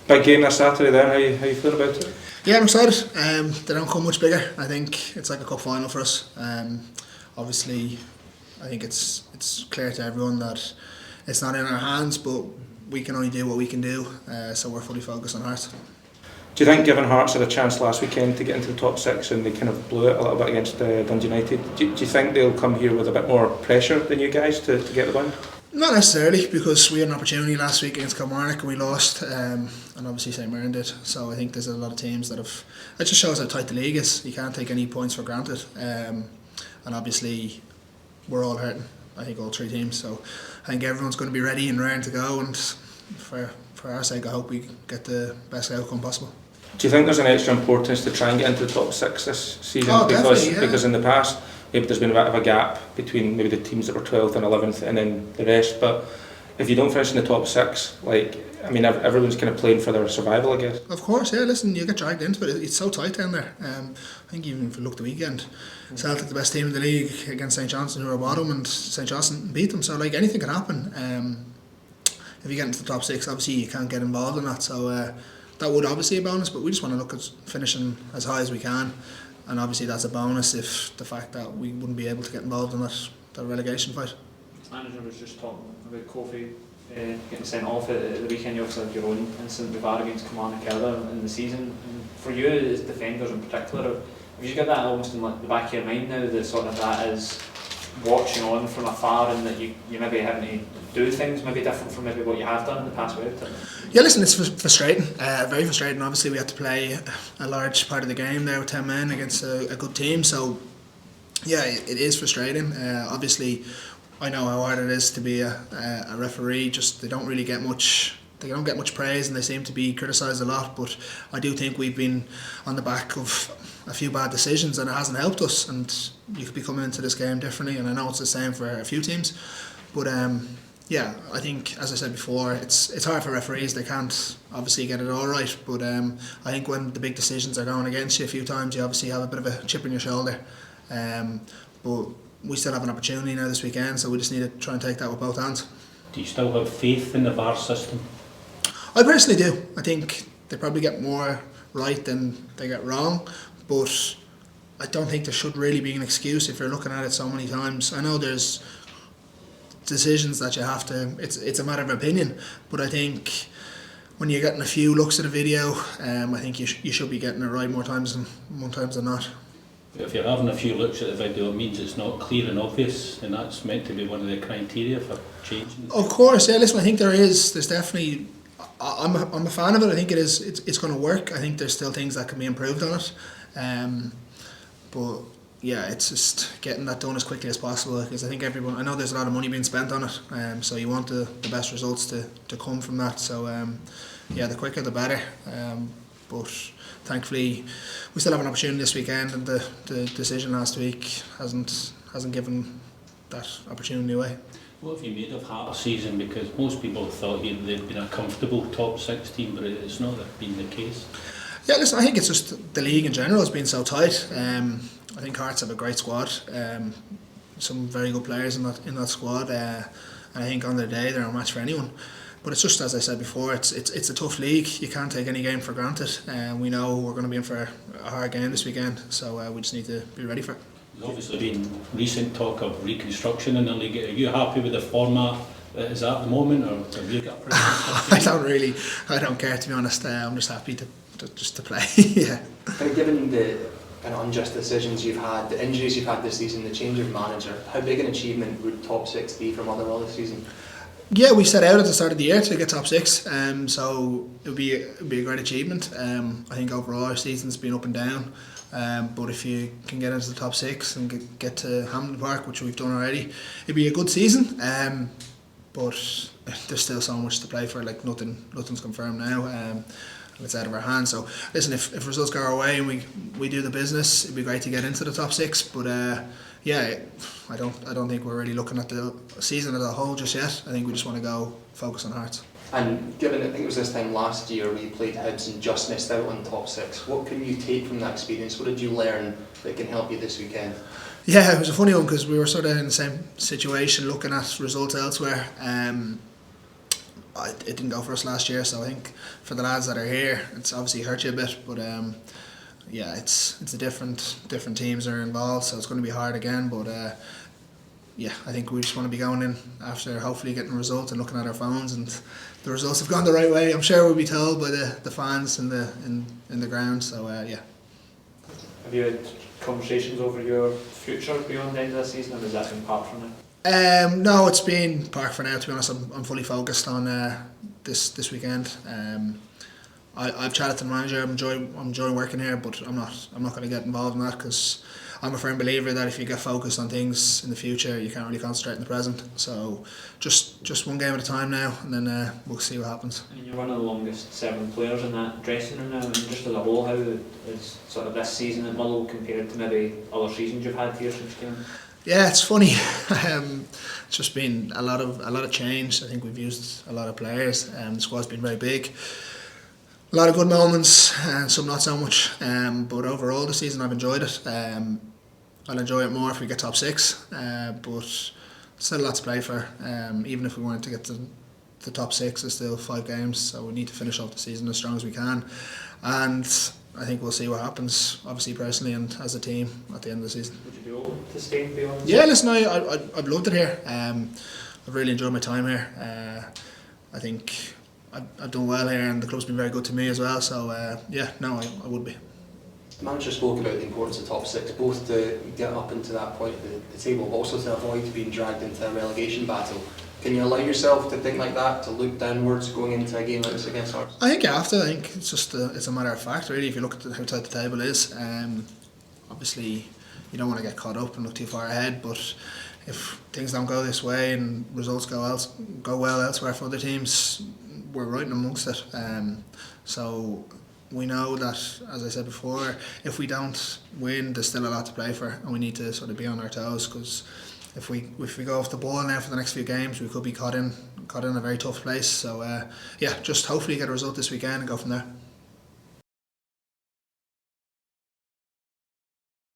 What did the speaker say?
Big game this Saturday then, how you feeling about it? Yeah, I'm excited. They don't come much bigger. I think it's like a cup final for us. Obviously, I think it's clear to everyone that it's not in our hands, but we can only do what we can do. So we're fully focused on Hearts. Do you think, given Hearts had a chance last weekend to get into the top six and they kind of blew it a little bit against Dundee United, do you think they'll come here with a bit more pressure than you guys to get the win? Not necessarily, because we had an opportunity last week against Kilmarnock and we lost, and obviously St Mirren did. So I think there's a lot of teams that have. It just shows how tight the league is. You can't take any points for granted, and obviously we're all hurting. I think all three teams. So I think everyone's going to be ready and raring to go. And for our sake, I hope we get the best outcome possible. Do you think there's an extra importance to try and get into the top six this season? Oh, because in the past, maybe there's been a bit of a gap between maybe the teams that were 12th and 11th and then the rest. But if you don't finish in the top six, everyone's kind of playing for their survival, I guess. Of course, yeah. Listen, you get dragged into it. It's so tight down there. I think even if you look at the weekend, Celtic, the best team in the league, against St Johnstone, who are bottom, and St Johnstone beat them. So anything can happen. If you get into the top six, obviously you can't get involved in that. So that would obviously be a bonus. But we just want to look at finishing as high as we can. And obviously that's a bonus if the fact that we wouldn't be able to get involved in that relegation fight. The manager was just talking about Kofi getting sent off at the weekend. You also had your own incident with VAR against Kilmarnock earlier in the season. And for you as defenders in particular, have you got that almost in the back of your mind now, that sort of that is watching on from afar, and that you maybe having to do things maybe different from maybe what you have done in the past without it? Yeah, listen, it's frustrating, very frustrating. Obviously we had to play a large part of the game there with 10 men against a good team, so yeah, it is frustrating. Obviously I know how hard it is to be a referee. Just they don't get much praise, and they seem to be criticised a lot, but I do think we've been on the back of a few bad decisions and it hasn't helped us, and you could be coming into this game differently, and I know it's the same for a few teams, but yeah, I think, as I said before, it's hard for referees. They can't obviously get it all right, but I think when the big decisions are going against you a few times, you obviously have a bit of a chip in your shoulder, but we still have an opportunity now this weekend, so we just need to try and take that with both hands. Do you still have faith in the VAR system? I personally do. I think they probably get more right than they get wrong, but I don't think there should really be an excuse if you're looking at it so many times. I know there's decisions that you have to, it's a matter of opinion, but I think when you're getting a few looks at a video, I think you should be getting it right more times than not. If you're having a few looks at the video, it means it's not clear and obvious, and that's meant to be one of the criteria for changing. Of course, yeah. Listen, I think there's definitely. I'm a fan of it. I think it is. It's going to work. I think there's still things that can be improved on it, but yeah, it's just getting that done as quickly as possible, because I think everyone. I know there's a lot of money being spent on it, so you want the best results to come from that. So yeah, the quicker the better. But thankfully, we still have an opportunity this weekend, and the decision last week hasn't given that opportunity away. What have you made of Hearts' season? Because most people thought they'd been a comfortable top 6 team, but it's not been the case. Yeah, listen, I think it's just the league in general has been so tight. I think Hearts have a great squad, some very good players in that squad, and I think on their day they're a match for anyone. But it's just, as I said before, it's a tough league. You can't take any game for granted, and we know we're going to be in for a hard game this weekend, so we just need to be ready for it. There's obviously been recent talk of reconstruction in the league. Are you happy with the format that is at the moment, or have you got I don't care, to be honest. I'm just happy to play. Yeah. Kind of given the kind of unjust decisions you've had, the injuries you've had this season, the change of manager, how big an achievement would top 6 be for Motherwell this season? Yeah, we set out at the start of the year to get top 6, so it would be a great achievement. I think overall our season's been up and down, but if you can get into the top 6 and get to Hampden Park, which we've done already, it'd be a good season. But there's still so much to play for. Like nothing's confirmed now, and it's out of our hands. So listen, if results go our way and we do the business, it'd be great to get into the top 6. But yeah, I don't think we're really looking at the season as a whole just yet. I think we just want to go focus on Hearts. And given, I think it was this time last year we played Hibs and just missed out on top 6, what can you take from that experience? What did you learn that can help you this weekend? Yeah, it was a funny one because we were sort of in the same situation looking at results elsewhere. it didn't go for us last year. So I think for the lads that are here, it's obviously hurt you a bit, but yeah, it's a different teams are involved, so it's going to be hard again. But yeah, I think we just want to be going in after hopefully getting a result and looking at our phones, and the results have gone the right way. I'm sure we'll be told by the fans in the ground. So yeah. Have you had conversations over your future beyond the end of the season, or has that been part from it? No, it's been park for now. To be honest, I'm fully focused on this weekend. I've chatted to the manager. I'm enjoying working here, but I'm not going to get involved in that, because I'm a firm believer that if you get focused on things in the future, you can't really concentrate in the present. So just one game at a time now, and then we'll see what happens. I mean, you're one of the longest serving players in that dressing room now, and just as a whole, how is sort of this season at Motherwell compared to maybe other seasons you've had here since you came in? Yeah, it's funny. It's just been a lot of change. I think we've used a lot of players, and the squad's been very big. A lot of good moments and some not so much. But overall, the season I've enjoyed it. I'll enjoy it more if we get top 6. But still a lot to play for. Even if we wanted to get to the top 6, there's still 5 games, so we need to finish off the season as strong as we can. And I think we'll see what happens, obviously personally and as a team at the end of the season. Would you be open to staying beyond? Yeah, listen, I've loved it here. I've really enjoyed my time here. I think I've done well here, and the club's been very good to me as well. So yeah, no, I would be. The manager spoke about the importance of top 6, both to get up into that point of the table, but also to avoid being dragged into a relegation battle. Can you allow yourself to think like that, to look downwards going into a game like this against Hearts? I think you have to. I think it's just it's a matter of fact, really. If you look at how tight the table is, obviously you don't want to get caught up and look too far ahead. But if things don't go this way and results go well elsewhere for other teams, we're right in amongst it. So we know that, as I said before, if we don't win, there's still a lot to play for, and we need to sort of be on our toes, because if we go off the ball now for the next few games, we could be caught in a very tough place. So yeah, just hopefully get a result this weekend and go from there.